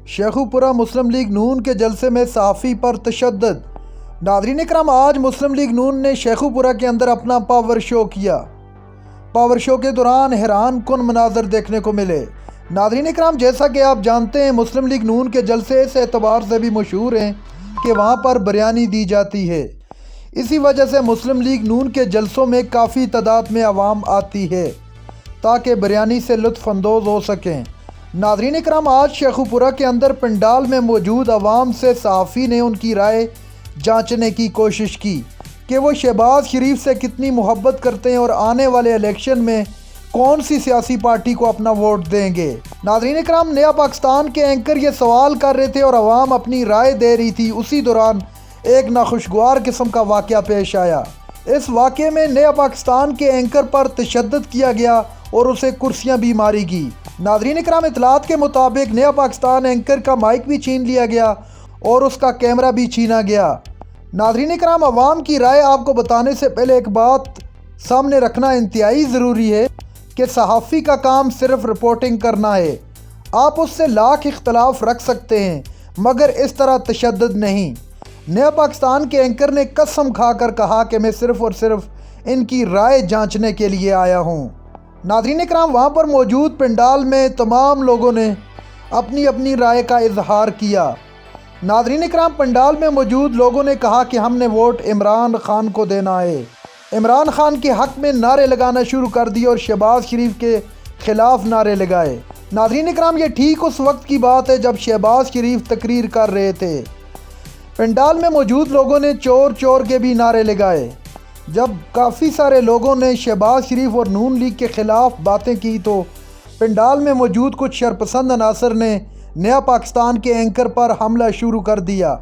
شیخوپورہ مسلم league نون کے جلسے میں صحافی پر تشدد۔ ناظرین اکرام، آج مسلم لیگ نون نے شیخوپورہ کے اندر اپنا پاور شو کیا۔ پاور شو کے دوران حیران کن مناظر دیکھنے کو ملے۔ ناظرین اکرام، جیسا کہ آپ جانتے ہیں مسلم لیگ نون کے جلسے اس اعتبار سے بھی مشہور ہیں کہ وہاں پر بریانی دی جاتی ہے۔ اسی وجہ سے مسلم لیگ نون کے جلسوں میں کافی تعداد میں عوام آتی ہے تاکہ بریانی سے لطف اندوز ہو سکیں۔ ناظرین اکرام، آج شیخوپورہ کے اندر پنڈال میں موجود عوام سے صحافی نے ان کی رائے جانچنے کی کوشش کی کہ وہ شہباز شریف سے کتنی محبت کرتے ہیں اور آنے والے الیکشن میں کون سی سیاسی پارٹی کو اپنا ووٹ دیں گے۔ ناظرین اکرام، نیا پاکستان کے اینکر یہ سوال کر رہے تھے اور عوام اپنی رائے دے رہی تھی۔ اسی دوران ایک ناخوشگوار قسم کا واقعہ پیش آیا۔ اس واقعے میں نیا پاکستان کے اینکر پر تشدد کیا گیا اور اسے کرسیاں بھی ماری گئی۔ ناظرین اکرام، اطلاعات کے مطابق نیا پاکستان اینکر کا مائک بھی چھین لیا گیا اور اس کا کیمرہ بھی چھینا گیا۔ ناظرین اکرام، عوام کی رائے آپ کو بتانے سے پہلے ایک بات سامنے رکھنا انتہائی ضروری ہے کہ صحافی کا کام صرف رپورٹنگ کرنا ہے۔ آپ اس سے لاکھ اختلاف رکھ سکتے ہیں مگر اس طرح تشدد نہیں۔ نیا پاکستان کے اینکر نے قسم کھا کر کہا کہ میں صرف اور صرف ان کی رائے جانچنے کے لیے آیا ہوں۔ ناظرین اکرام، وہاں پر موجود پنڈال میں تمام لوگوں نے اپنی اپنی رائے کا اظہار کیا۔ ناظرین اکرام، پنڈال میں موجود لوگوں نے کہا کہ ہم نے ووٹ عمران خان کو دینا ہے۔ عمران خان کے حق میں نعرے لگانا شروع کر دیے اور شہباز شریف کے خلاف نعرے لگائے۔ ناظرین اکرام، یہ ٹھیک اس وقت کی بات ہے جب شہباز شریف تقریر کر رہے تھے۔ پنڈال میں موجود لوگوں نے چور چور کے بھی نعرے لگائے۔ جب کافی سارے لوگوں نے شہباز شریف اور نون لیگ کے خلاف باتیں کی تو پنڈال میں موجود کچھ شرپسند عناصر نے نیا پاکستان کے اینکر پر حملہ شروع کر دیا۔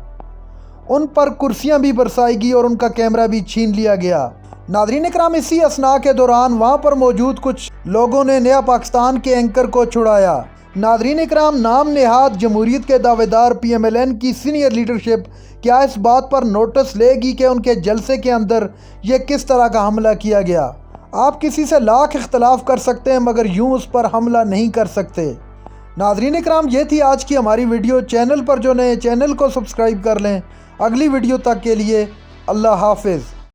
ان پر کرسیاں بھی برسائی گئی اور ان کا کیمرہ بھی چھین لیا گیا۔ ناظرین اکرام، اسی اثناء کے دوران وہاں پر موجود کچھ لوگوں نے نیا پاکستان کے اینکر کو چھڑایا۔ ناظرین اکرام، نام نہاد جمہوریت کے دعوے دار پی ایم ایل این کی سینئر لیڈرشپ کیا اس بات پر نوٹس لے گی کہ ان کے جلسے کے اندر یہ کس طرح کا حملہ کیا گیا؟ آپ کسی سے لاکھ اختلاف کر سکتے ہیں مگر یوں اس پر حملہ نہیں کر سکتے۔ ناظرین اکرام، یہ تھی آج کی ہماری ویڈیو۔ چینل پر جو نئے چینل کو سبسکرائب کر لیں۔ اگلی ویڈیو تک کے لیے اللہ حافظ۔